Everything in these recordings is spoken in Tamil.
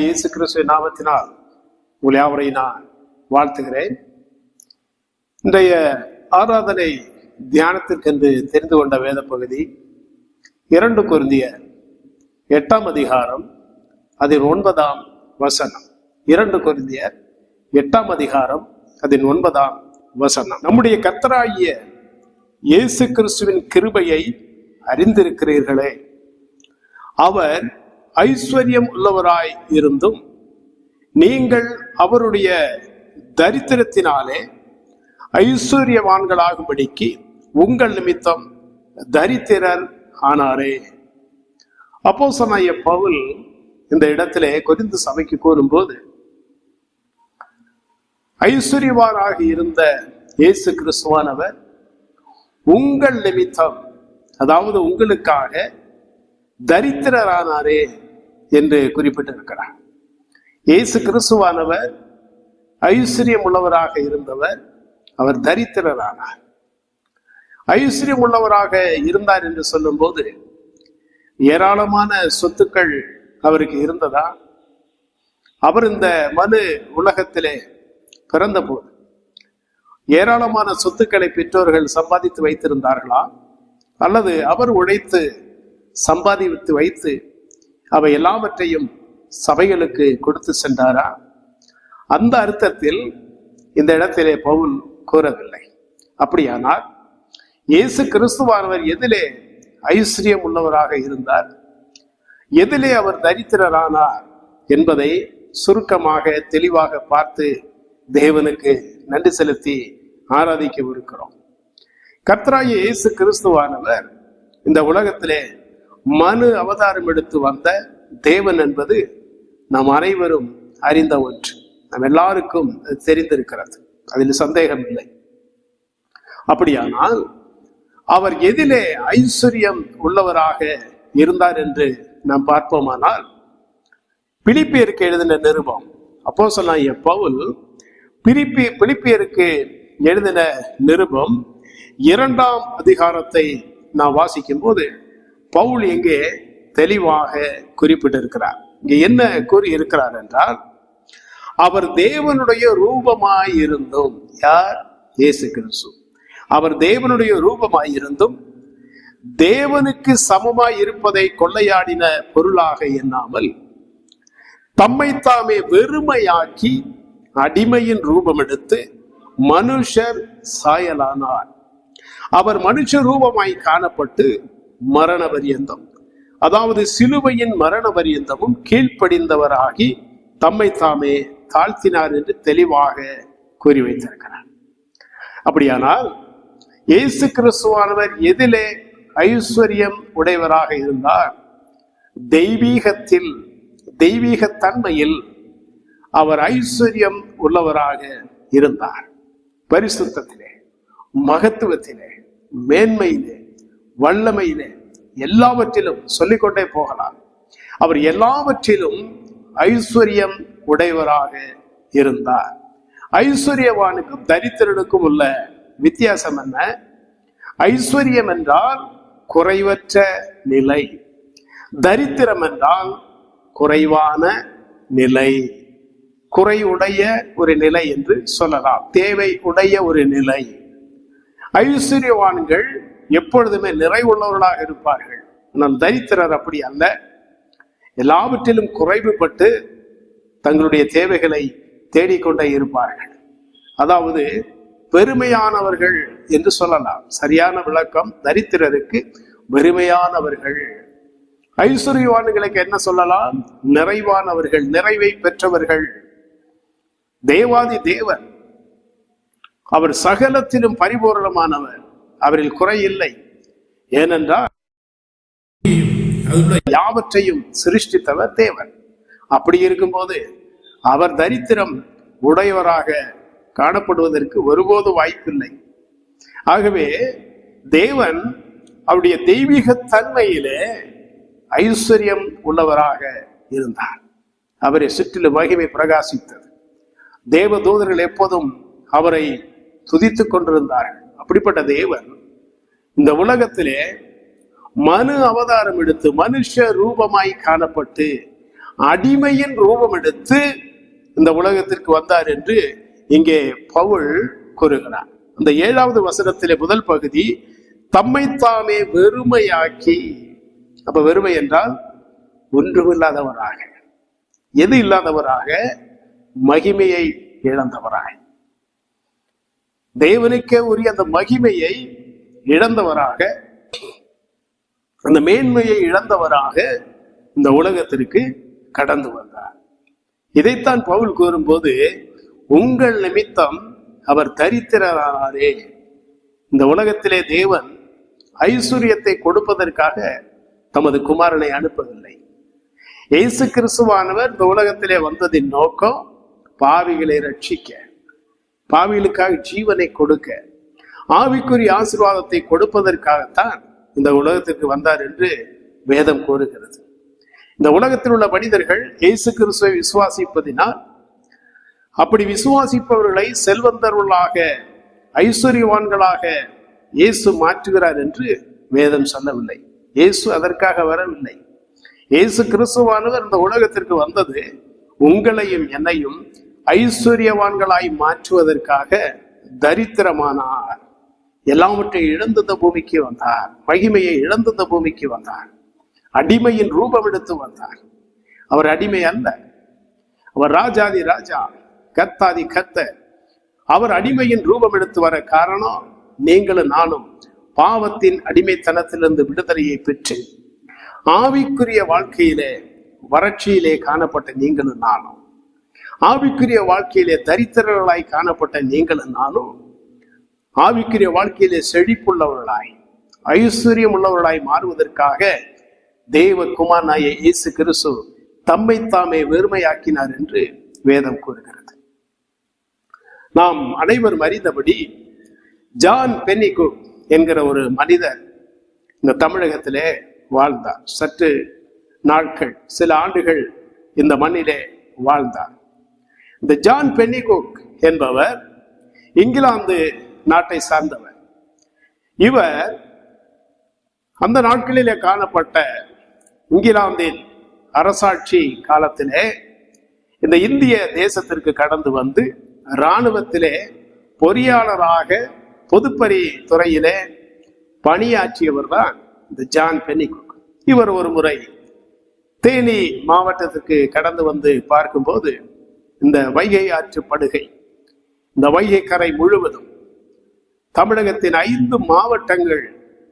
கர்த்தராகிய இயேசு கிறிஸ்துவின் நாமத்தினால் உங்கள் யாவரை நான் வாழ்த்துகிறேன். இன்றைய ஆராதனை தியானத்திற்கென்று தெரிந்து கொண்ட வேத பகுதி 2 கொரிந்தியர் 8ஆம் அதிகாரம் அதில் 9ஆம் வசனம். 2 கொரிந்தியர் 8ஆம் அதிகாரம் அதில் 9ஆம் வசனம். நம்முடைய கர்த்தராகிய இயேசு கிறிஸ்துவின் கிருபையை அறிந்திருக்கிறீர்களே, அவர் ஐஸ்வர்யம் உள்ளவராய் இருந்தும் நீங்கள் அவருடைய தரித்திரத்தினாலே ஐஸ்வர்யவான்களாகும்படிக்கு உங்கள் நிமித்தம் தரித்திரர் ஆனாரே. அப்போஸ்தலனாகிய பவுல் இந்த இடத்திலே கொரிந்து சபைக்கு கூறும்போது, ஐஸ்வர்யவானாக இருந்த இயேசு கிறிஸ்துவானவர் உங்கள் நிமித்தம், அதாவது உங்களுக்காக தரித்திரரானாரே என்று குறிப்பிட்டிருக்கிறார். இயேசு கிறிஸ்துவானவர் ஐஸ்வர்யம் உள்ளவராக இருந்தவர், அவர் தரித்திரரானார். ஐஸ்வர்யம் உள்ளவராக இருந்தார் என்று சொல்லும் போது ஏராளமான சொத்துக்கள் அவருக்கு இருந்ததா? அவர் இந்த மனு உலகத்திலே பிறந்த போது ஏராளமான சொத்துக்களை பெற்றோர்கள் சம்பாதித்து வைத்திருந்தார்களா, அல்லது அவர் உழைத்து சம்பாதித்து வைத்து அவை எல்லாவற்றையும் சபைகளுக்கு கொடுத்து சென்றாரா? அந்த அர்த்தத்தில் இந்த இடத்திலே பவுல் கூறவில்லை. அப்படியானால் இயேசு கிறிஸ்துவானவர் எதிலே ஐஸ்வர்யம் உள்ளவராக இருந்தார், எதிலே அவர் தரித்திரரானார் என்பதை சுருக்கமாக தெளிவாக பார்த்து தேவனுக்கு நன்றி செலுத்தி ஆராதிக்கவிருக்கிறோம். கர்த்தராகிய இயேசு கிறிஸ்துவானவர் இந்த உலகத்திலே மனு அவதாரம் எடுத்து வந்த தேவன் என்பது நாம் அனைவரும் அறிந்த ஒன்று. நம் எல்லாருக்கும் தெரிந்திருக்கிறது, அதில் சந்தேகம் இல்லை. அப்படியானால் அவர் எதிலே ஐஸ்வர்யம் உள்ளவராக இருந்தார் என்று நாம் பார்ப்போமானால், பிலிப்பியருக்கு எழுதின நிருபம், அப்போஸ்தலனாகிய பவுல் பிலிப்பியருக்கு எழுதின நிருபம் 2ஆம் அதிகாரத்தை நாம் வாசிக்கும் போது பவுல் இங்கே தெளிவாக குறிப்பிட்டிருக்கிறார். இங்கே என்ன கூறி இருக்கிறார் என்றால், அவர் தேவனுடைய ரூபமாயிருந்தும், யார்? இயேசு கிறிஸ்து. அவர் தேவனுடைய ரூபமாயிருந்தும் தேவனுக்கு சமமாய் இருப்பதை கொள்ளையாடின பொருளாக எண்ணாமல் தம்மைத்தாமே வெறுமையாக்கி அடிமையின் ரூபம் எடுத்து மனுஷர் சாயலானார். அவர் மனுஷ ரூபமாய் காணப்பட்டு மரண பரியந்தம், அதாவது சிலுவையின் மரண பரியந்தமும் கீழ்ப்படிந்தவராகி தம்மை தாமே தாழ்த்தினார் என்று தெளிவாக கூறி வைத்திருக்கிறார். அப்படியானால் இயேசு கிறிஸ்துவானவர் எதிலே ஐஸ்வர்யம் உடையவராக இருந்தார்? தெய்வீகத்தில், தெய்வீக தன்மையில் அவர் ஐஸ்வர்யம் உள்ளவராக இருந்தார். பரிசுத்தத்திலே, மகத்துவத்திலே, மேன்மையிலே, வல்லமையிலே, எல்லாவற்றிலும் சொல்லிக்கொண்டே போகலாம். அவர் எல்லாவற்றிலும் ஐஸ்வர்யம் உடையவராக இருந்தார். ஐஸ்வர்யவானுக்கும் தரித்திரனுக்கும் உள்ள வித்தியாசம் என்ன? ஐஸ்வர்யம் என்றால் குறைவற்ற நிலை, தரித்திரம் என்றால் குறைவான நிலை, குறைவுடைய ஒரு நிலை என்று சொல்லலாம், தேவை உடைய ஒரு நிலை. ஐஸ்வர்யவான்கள் எப்பொழுதுமே நிறைவுள்ளவர்களாக இருப்பார்கள். ஆனால் தரித்திரர் அப்படி அல்ல. எல்லாவற்றிலும் குறைவுபட்டு தங்களுடைய தேவைகளை தேடிக்கொண்டே இருப்பார்கள். அதாவது பெருமையானவர்கள் என்று சொல்லலாம். சரியான விளக்கம் தரித்திரருக்கு வெறுமையானவர்கள். ஐஸ்வர்யவான்களுக்கு என்ன சொல்லலாம்? நிறைவானவர்கள், நிறைவை பெற்றவர்கள். தேவாதி தேவன், அவர் சகலத்திலும் பரிபூரணமானவர், அவரில் குறை இல்லை. ஏனென்றால் யாவற்றையும் சிருஷ்டித்தவர் தேவன். அப்படி இருக்கும்போது அவர் தரித்திரம் உடையவராக காணப்படுவதற்கு ஒருபோது வாய்ப்பில்லை. ஆகவே தேவன் அவருடைய தெய்வீக தன்மையிலே ஐஸ்வர்யம் உள்ளவராக இருந்தார். அவரை சுற்றிலும் மகிமை பிரகாசித்தது. தேவ தூதர்கள் எப்போதும் அவரை துதித்துக் கொண்டிருந்தார்கள். அப்படிப்பட்ட தேவன் இந்த உலகத்திலே மனு அவதாரம் எடுத்து மனுஷ ரூபமாய் காணப்பட்டு அடிமையின் ரூபம் எடுத்து இந்த உலகத்திற்கு வந்தார் என்று இங்கே பவுல் கூறுகிறார். அந்த 7வது வசனத்திலே முதல் பகுதி தம்மைத்தாமே வெறுமையாக்கி. அப்ப வெறுமை என்றால் ஒன்றுமில்லாதவராக, எது இல்லாதவராக, மகிமையை இழந்தவராக, தேவனுக்கே உரிய அந்த மகிமையை இழந்தவராக, அந்த மேன்மையை இழந்தவராக இந்த உலகத்திற்கு கடந்து வந்தார். இதைத்தான் பவுல் கூறும்போது உங்கள் நிமித்தம் அவர் தரித்திரரானாரே. இந்த உலகத்திலே தேவன் ஐஸ்வர்யத்தை கொடுப்பதற்காக தமது குமாரனை அனுப்பவில்லை. இயேசு கிறிஸ்துவானவர் இந்த உலகத்திலே வந்ததின் நோக்கம் பாவிகளை ரட்சிக்க, பாவிகளுக்காக ஜீவனை கொடுக்க, ஆவிக்குரிய ஆசீர்வாதத்தை கொடுப்பதற்காகத்தான் இந்த உலகத்திற்கு வந்தார் என்று வேதம் கூறுகிறது. இந்த உலகத்தில் உள்ள மனிதர்கள் இயேசு கிறிஸ்துவை விசுவாசிப்பதினால், அப்படி விசுவாசிப்பவர்களை செல்வந்தர்களாக ஐஸ்வர்யவான்களாக இயேசு மாற்றுகிறார் என்று வேதம் சொல்லவில்லை. இயேசு அதற்காக வரவில்லை. இயேசு கிறிஸ்துவானவர் இந்த உலகத்திற்கு வந்தது உங்களையும் என்னையும் ஐஸ்வர்யவான்களாய் மாற்றுவதற்காக தரித்திரமானார். எல்லாவற்றையும் இழந்த பூமிக்கு வந்தார். மகிமையை இழந்த பூமிக்கு வந்தார். அடிமையின் ரூபம் எடுத்து வந்தார். அவர் அடிமை அல்ல, அவர் ராஜாதி ராஜா, கர்த்தாதி கர்த்தர். அவர் அடிமையின் ரூபம் எடுத்து வர காரணம் நீங்களும் நானும் பாவத்தின் அடிமைத்தனத்திலிருந்து விடுதலையை பெற்று ஆவிக்குரிய வாழ்க்கையிலே வறட்சியிலே காணப்பட்ட நீங்களும் நானும், ஆவிக்குரிய வாழ்க்கையிலே தரித்திரர்களாய் காணப்பட்ட நீங்களும் நானும், ஆவிக்குரிய வாழ்க்கையிலே செழிப்புள்ளவர்களாய் ஐஸ்வர்யம் உள்ளவர்களாய் மாறுவதற்காக தேவகுமாரனாகிய இயேசு கிறிஸ்து தம்மை தாமே வெறுமையாக்கினார் என்று வேதம் கூறுகிறது. நாம் அனைவரும் அறிந்தபடி ஜான் பென்னிகுக் என்கிற ஒரு மனிதர் இந்த தமிழகத்திலே வாழ்ந்தார். சற்று நாட்கள், சில ஆண்டுகள் இந்த மண்ணிலே வாழ்ந்தார். இந்த ஜான் பென்னிகுக் என்பவர் இங்கிலாந்து நாட்டை சார்ந்தவர். இவர் அந்த நாட்களிலே காணப்பட்ட இங்கிலாந்தின் அரசாட்சி காலத்திலே இந்த இந்திய தேசத்திற்கு கடந்து வந்து இராணுவத்திலே பொறியாளராக பொதுப்பணி துறையிலே பணியாற்றியவர் தான் இந்த ஜான் பென்னிகுக். இவர் ஒரு முறை தேனி மாவட்டத்திற்கு கடந்து வந்து பார்க்கும்போது இந்த வைகை ஆற்று படுகை, இந்த வைகை கரை முழுவதும் தமிழகத்தின் 5 மாவட்டங்கள்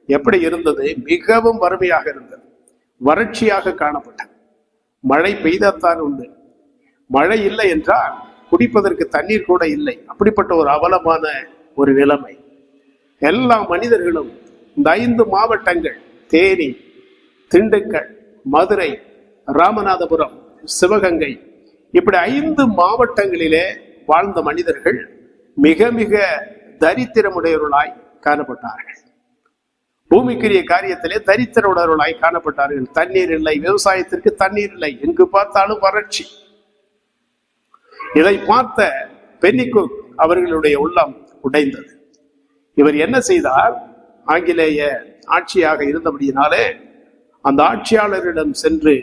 எப்படி இருந்தது? மிகவும் வறுமையாக இருந்தது, வறட்சியாக காணப்பட்டது. மழை பெய்தாத்தான் உண்டு, மழை இல்லை என்றால் குடிப்பதற்கு தண்ணீர் கூட இல்லை. அப்படிப்பட்ட ஒரு அவலமான ஒரு நிலைமை. எல்லா மனிதர்களும் இந்த 5 மாவட்டங்கள், தேனி, திண்டுக்கல், மதுரை, ராமநாதபுரம், சிவகங்கை, இப்படி 5 மாவட்டங்களிலே வாழ்ந்த மனிதர்கள் மிக மிக தரித்திரமுடையவர்களாய் காணப்பட்டார்கள். பூமிக்குரிய காரியத்திலே தரித்திரமுடையவர்களாய் காணப்பட்டார்கள். தண்ணீர் இல்லை, விவசாயத்திற்கு தண்ணீர் இல்லை, எங்கு பார்த்தாலும் வறட்சி. இதை பார்த்த பென்னிகுக் அவர்களுடைய உள்ளம் உடைந்தது. இவர் என்ன செய்தார்? ஆங்கிலேய ஆட்சியாக இருந்தபடியினாலே அந்த ஆட்சியாளரிடம் சென்று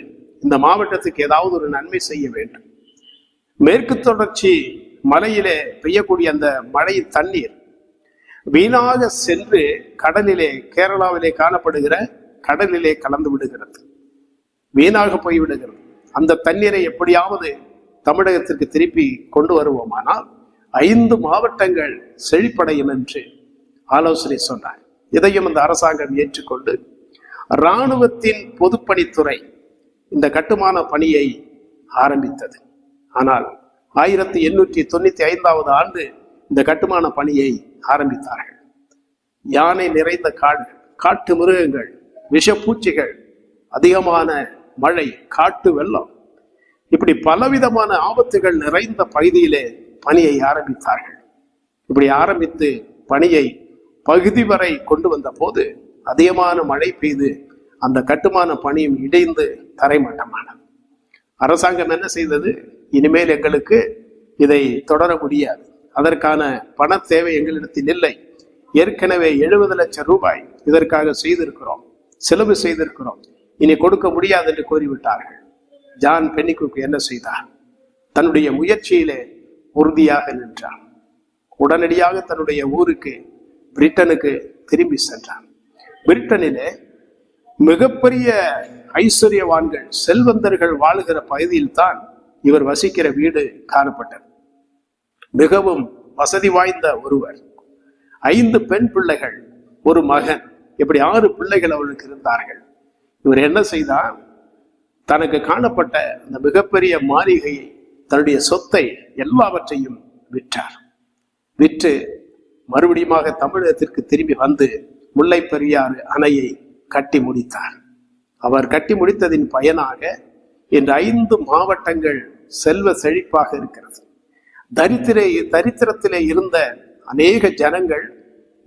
இந்த மாவட்டத்துக்கு ஏதாவது ஒரு நன்மை செய்ய வேண்டும். மேற்கு தொடர்ச்சி மலையிலே பெய்யக்கூடிய அந்த மழை தண்ணீர் வீணாக சென்று கடலிலே, கேரளாவிலே காணப்படுகிற கடலிலே கலந்து விடுகிறது, வீணாக போய்விடுகிறது. அந்த தண்ணீரை எப்படியாவது தமிழகத்திற்கு திருப்பி கொண்டு வருவோமானால் 5 மாவட்டங்கள் செழிப்படையும் என்று ஆலோசனை சொன்னார். இதையும் அந்த அரசாங்கம் ஏற்றுக்கொண்டு இராணுவத்தின் பொதுப்பணித்துறை இந்த கட்டுமான பணியை ஆரம்பித்தது. ஆனால் 1895 ஆண்டு இந்த கட்டுமான பணியை ஆரம்பித்தார்கள். யானை நிறைந்த காடு, காட்டு மிருகங்கள், விஷப்பூச்சிகள், அதிகமான மழை, காட்டு வெள்ளம், இப்படி பலவிதமான ஆபத்துகள் நிறைந்த பகுதியிலே பணியை ஆரம்பித்தார்கள். இப்படி ஆரம்பித்து பணியை பகுதி வரை கொண்டு வந்த போது அதிகமான மழை பெய்து அந்த கட்டுமான பணியும் இடைந்து தரைமட்டமானது. அரசாங்கம் என்ன செய்தது? இனிமேல் எங்களுக்கு இதை தொடர முடியாது, அதற்கான பண தேவை எங்களிடத்தில் இல்லை, ஏற்கனவே 70 லட்சம் ரூபாய் இதற்காக செய்திருக்கிறோம், செலவு செய்திருக்கிறோம், இனி கொடுக்க முடியாது என்று கூறிவிட்டார்கள். ஜான் பென்னிகுக் என்ன செய்தார்? தன்னுடைய முயற்சியிலே உறுதியாக நின்றார். உடனடியாக தன்னுடைய ஊருக்கு பிரிட்டனுக்கு திரும்பி சென்றார். பிரிட்டனிலே மிகப்பெரிய ஐஸ்வர்யவான்கள், செல்வந்தர்கள் வாழுகிற பகுதியில் தான் இவர் வசிக்கிற வீடு காணப்பட்டது. மிகவும் வசதி வாய்ந்த ஒருவர், 5 பெண் பிள்ளைகள், ஒரு மகன், இப்படி 6 பிள்ளைகள் அவர்களுக்கு இருந்தார்கள். இவர் என்ன செய்தார்? தனக்கு காணப்பட்ட அந்த மிகப்பெரிய மாளிகையை, தன்னுடைய சொத்தை எல்லாவற்றையும் விற்றார். விற்று மறுபடியும் தமிழகத்திற்கு திரும்பி வந்து முல்லை பெரியாறு அணையை கட்டி முடித்தார். அவர் கட்டி முடித்ததின் பயனாக இன்று 5 மாவட்டங்கள் செல்வ செழிப்பாக இருக்கிறது. தரித்திரத்திலே இருந்த அநேக ஜனங்கள்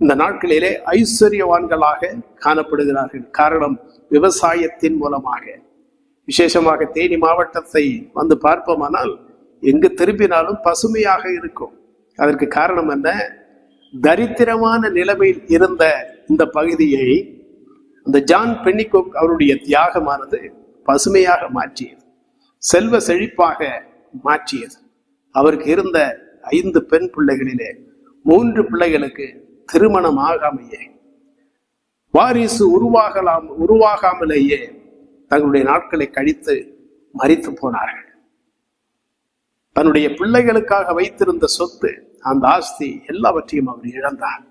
இந்த நாட்களிலே ஐஸ்வர்யவான்களாக காணப்படுகிறார்கள். காரணம், விவசாயத்தின் மூலமாக. விசேஷமாக தேனி மாவட்டத்தை வந்து பார்ப்போமானால் எங்கு திரும்பினாலும் பசுமையாக இருக்கும். அதற்கு காரணம் என்ன? தரித்திரமான நிலைமையில் இருந்த இந்த பகுதியை அந்த ஜான் பென்னிகுக் அவருடைய தியாகமானது பசுமையாக மாற்றியது, செல்வ செழிப்பாக மாற்றியது. அவருக்கு இருந்த 5 பெண் பிள்ளைகளிலே 3 பிள்ளைகளுக்கு திருமணம் ஆகாமையே, வாரிசு உருவாகாமலேயே தங்களுடைய நாட்களை கழித்து மரித்து போனார்கள். தன்னுடைய பிள்ளைகளுக்காக வைத்திருந்த சொத்து, அந்த ஆஸ்தி எல்லாவற்றையும் அவர் இழந்தார்.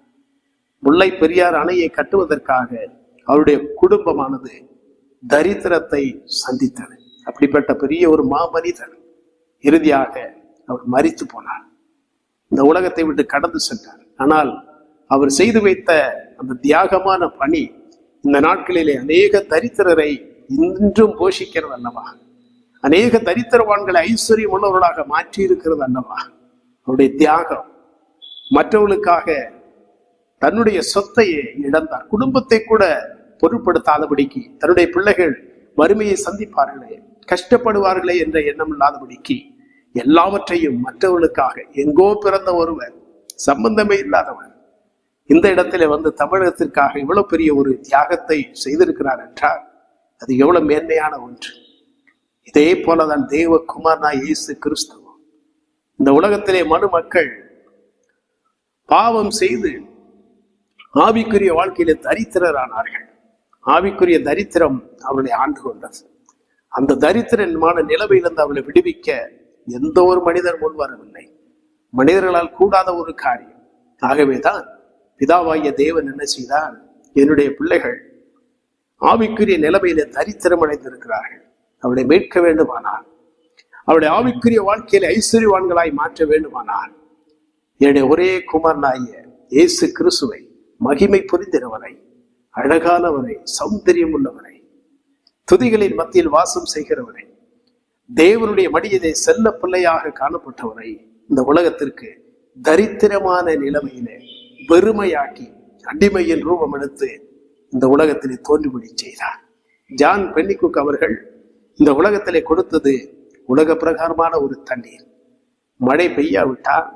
முல்லை பெரியார் அணையை கட்டுவதற்காக அவருடைய குடும்பமானது தரித்திரத்தை சந்தித்தது. அப்படிப்பட்ட பெரிய ஒரு மாமனிதர் இறுதியாக அவர் மரித்து போனார், இந்த உலகத்தை விட்டு கடந்து சென்றார். ஆனால் அவர் செய்து வைத்த அந்த தியாகமான பணி இந்த நாட்களிலே அநேக தரித்திரரை இன்றும் போஷிக்கிறது அல்லவா? அநேக தரித்திரவான்களை ஐஸ்வர்யம் உள்ளவர்களாக மாற்றி இருக்கிறது அல்லவா? அவருடைய தியாகம். மற்றவர்களுக்காக தன்னுடைய சொத்தையே இழந்தார். குடும்பத்தை கூட பொருட்படுத்தாதபடிக்கு, தன்னுடைய பிள்ளைகள் வறுமையை சந்திப்பார்களே, கஷ்டப்படுவார்களே என்ற எண்ணம் இல்லாதபடிக்கு எல்லாவற்றையும் மற்றவர்களுக்காக, எங்கோ பிறந்த ஒருவர், சம்பந்தமே இல்லாதவர் இந்த இடத்துல வந்து தமிழகத்திற்காக இவ்வளவு பெரிய ஒரு தியாகத்தை செய்திருக்கிறார் என்றால் அது எவ்வளவு மேன்மையான ஒன்று. இதே போலதான் தேவகுமாரனா இயேசு கிறிஸ்துவ இந்த உலகத்திலே மனு மக்கள் பாவம் செய்து ஆவிக்குரிய வாழ்க்கையிலே தரித்திரரானார்கள். ஆவிக்குரிய தரித்திரம் அவர்களை ஆண்டு கொண்டது. அந்த தரித்திரமான நிலைமையிலிருந்து அவர்களை விடுவிக்க எந்த ஒரு மனிதர் முன்வரவில்லை. மனிதர்களால் கூடாத ஒரு காரியம். ஆகவேதான் பிதாவாகிய தேவன் என்ன செய்தார்? என்னுடைய பிள்ளைகள் ஆவிக்குரிய நிலைமையில தரித்திரம் அடைந்திருக்கிறார்கள், அவளை மீட்க வேண்டுமானால், அவருடைய ஆவிக்குரிய வாழ்க்கையில ஐஸ்வர்யவான்களாய் மாற்ற வேண்டுமானால், என்னுடைய ஒரே குமாரனாகிய இயேசு கிறிஸ்துவை, மகிமை புரிந்திருவரை, அழகானவரை, சௌந்தரியம் உள்ளவரை, துதிகளின் மத்தியில் வாசம் செய்கிறவரை, தேவனுடைய மடியிலே செல்ல பிள்ளையாக காணப்பட்டவரை இந்த உலகத்திற்கு தரித்திரமான நிலைமையிலே வெறுமையாக்கி அடிமையின் ரூபம் எடுத்து இந்த உலகத்திலே தோன்றுபடி செய்தார். ஜான் பென்னிகுக் அவர்கள் இந்த உலகத்திலே கொடுத்தது உலக பிரகாரமான ஒரு தண்ணீர். மழை பெய்யாவிட்டால்,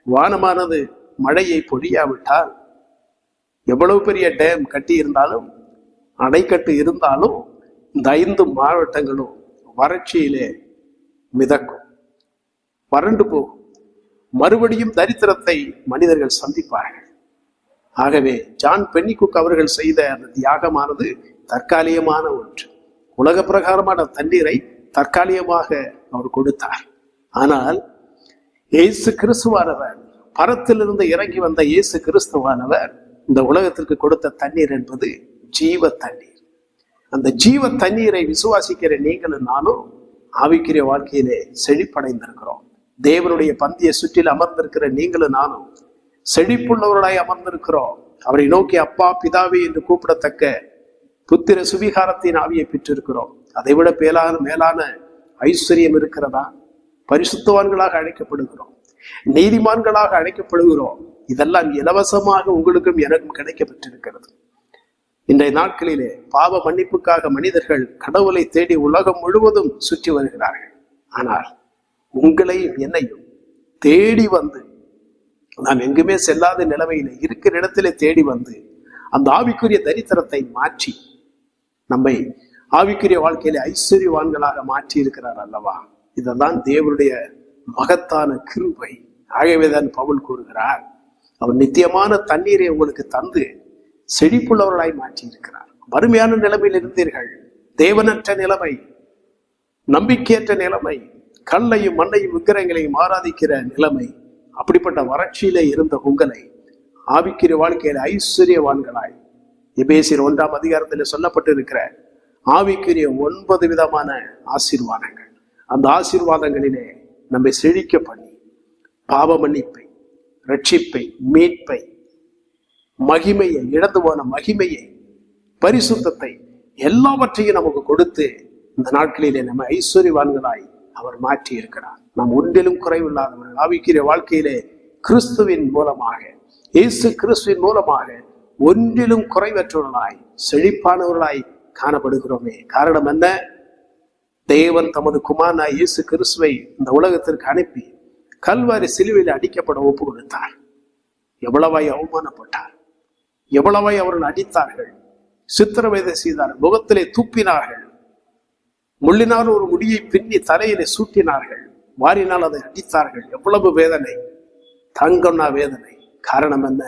வானமானது மழையை பொழியாவிட்டால், எவ்வளவு பெரிய டேம் கட்டி இருந்தாலும், அணைக்கட்டு இருந்தாலும், இந்த 5 மாவட்டங்களும் வறட்சியிலே மிதக்கும், வறண்டு போகும். மறுபடியும் தரித்திரத்தை மனிதர்கள் சந்திப்பார்கள். ஆகவே ஜான் பென்னிகுக் அவர்கள் செய்த அந்த தியாகமானது தற்காலிகமான ஒன்று. உலக பிரகாரமான தண்ணீரை தற்காலிகமாக அவர் கொடுத்தார். ஆனால் இயேசு கிறிஸ்துவானவர், பரத்திலிருந்து இறங்கி வந்த இயேசு கிறிஸ்துவானவர் இந்த உலகத்திற்கு கொடுத்த தண்ணீர் என்பது ஜீவ தண்ணீர். அந்த ஜீவ தண்ணீரை விசுவாசிக்கிற நீங்களும் நானும் ஆவிக்குரிய வாழ்க்கையிலே செழிப்படைந்திருக்கிறோம். தேவனுடைய பந்தியை சுற்றில் அமர்ந்திருக்கிற நீங்களும் நானும் செழிப்புள்ளவர்களாய் அமர்ந்திருக்கிறோம். அவரை நோக்கி அப்பா பிதாவே என்று கூப்பிடத்தக்க புத்திர சுவிகாரத்தின் ஆவியை பெற்றிருக்கிறோம். அதை விட மேலான ஐஸ்வர்யம் இருக்கிறதா? பரிசுத்தவான்களாக அழைக்கப்படுகிறோம், நீதிமான்களாக அழைக்கப்படுகிறோம். இதெல்லாம் இலவசமாக உங்களுக்கும் எனக்கும் கிடைக்கப்பட்டிருக்கிறது. இன்றைய நாட்களிலே பாவ மன்னிப்புக்காக மனிதர்கள் கடவுளை தேடி உலகம் முழுவதும் சுற்றி வருகிறார்கள். ஆனால் உங்களையும் என்னையும் தேடி வந்து, நாம் எங்குமே செல்லாத நிலைமையில இருக்கிற இடத்திலே தேடி வந்து அந்த ஆவிக்குரிய தரித்திரத்தை மாற்றி நம்மை ஆவிக்குரிய வாழ்க்கையில ஐஸ்வர்யவான்களாக மாற்றி இருக்கிறார் அல்லவா? இதெல்லாம் தேவனுடைய மகத்தான கிருபை. ஆகவேதான் பவுல் கூறுகிறார், அவர் நித்தியமான தண்ணீரை உங்களுக்கு தந்து செழிப்புள்ளவர்களாய் மாற்றி இருக்கிறார். வறுமையான நிலைமையில் இருந்தீர்கள், தேவனற்ற நிலைமை, நம்பிக்கையற்ற நிலைமை, கல்லையும் மண்ணையும் விக்கிரகங்களையும் ஆராதிக்கிற நிலைமை, அப்படிப்பட்ட வறட்சியிலே இருந்த உங்களை ஆவிக்குரிய வாழ்க்கையில ஐஸ்வர்யவான்களாய், எபேசியர் 1ஆம் அதிகாரத்தில் சொல்லப்பட்டு இருக்கிற ஆவிக்குரிய 9 விதமான ஆசீர்வாதங்கள், அந்த ஆசீர்வாதங்களிலே நம்மை செழிக்க பண்ணி பாவ மன்னிப்பை, ரட்சிப்பை, மீட்பை, மகிமையை, இழந்து போன மகிமையை, பரிசுத்தத்தை எல்லாவற்றையும் நமக்கு கொடுத்து இந்த நாட்களிலே நம்ம ஐஸ்வர்யவான்களாய் அவர் மாற்றி இருக்கிறார். நாம் ஒன்றிலும் குறைவில்லாதவர்கள். ஆவிக்குரிய வாழ்க்கையிலே கிறிஸ்துவின் மூலமாக, இயேசு கிறிஸ்துவின் மூலமாக ஒன்றிலும் குறைவற்றவர்களாய் செழிப்பானவர்களாய் காணப்படுகிறோமே. காரணம் என்ன? தேவன் தமது குமாரனாய் இயேசு கிறிஸ்துவை இந்த உலகத்திற்கு அனுப்பி கல்வாரி சிலுவையில் அடிக்கப்பட ஒப்பு கொடுத்தார். எவ்வளவாய் அவமானப்பட்டார், எவ்வளவாய் அவர்கள் அடித்தார்கள், சித்திரவதை செய்தார்கள், முகத்திலே துப்பினார்கள், முள்ளினால் ஒரு முடியை பின்னி தலையிலே சூட்டினார்கள், வாரினால் அதை அடித்தார்கள். எவ்வளவு வேதனை, தங்கம்னா வேதனை. காரணம் என்ன?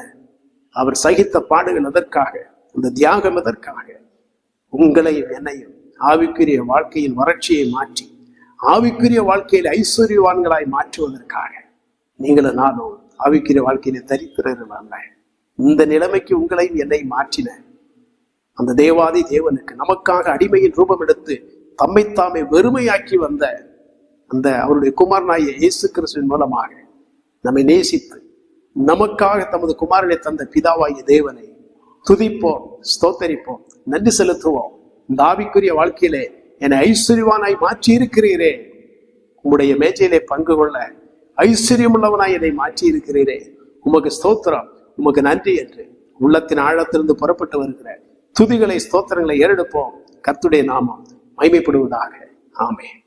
அவர் சகித்த பாடுகள் எதற்காக? அந்த தியாகம் எதற்காக? உங்களையும் என்னையும் ஆவிக்குரிய வாழ்க்கையின் வறட்சியை மாற்றி ஆவிக்குரிய வாழ்க்கையில் ஐஸ்வர்யவான்களாய் மாற்றுவதற்காக. நீங்களும் நானும் ஆவிக்குரிய வாழ்க்கையில தரித்திரர்கள். இந்த நிலைமைக்கு உங்களையும் என்னை மாற்றின அந்த தேவாதி தேவனுக்கு நமக்காக அடிமையின் ரூபம் எடுத்து தம்மைத்தாமே வெறுமையாக்கி வந்த அந்த அவருடைய குமாரனாகிய இயேசு கிறிஸ்துவின் மூலமாக நம்மை நேசித்து நமக்காக தமது குமாரனை தந்த பிதாவாகிய தேவனை துதிப்போம், ஸ்தோத்தரிப்போம், நன்றி செலுத்துவோம். இந்த ஆவிக்குரிய வாழ்க்கையிலே என்னை ஐஸ்வர்யவானாய் மாற்றி இருக்கிறீரே, உம்முடைய மேஜையிலே பங்கு கொள்ள ஐஸ்வர்யமுள்ளவனாய் என்னை மாற்றி இருக்கிறீரே, உமக்கு ஸ்தோத்திரம், உமக்கு நன்றி என்று உள்ளத்தின் ஆழத்திலிருந்து புறப்பட்டு வருகிற துதிகளை, ஸ்தோத்திரங்களை ஏறெடுப்போம். கர்த்தருடைய நாமம் மகிமைப்படுவதாக. ஆமென்.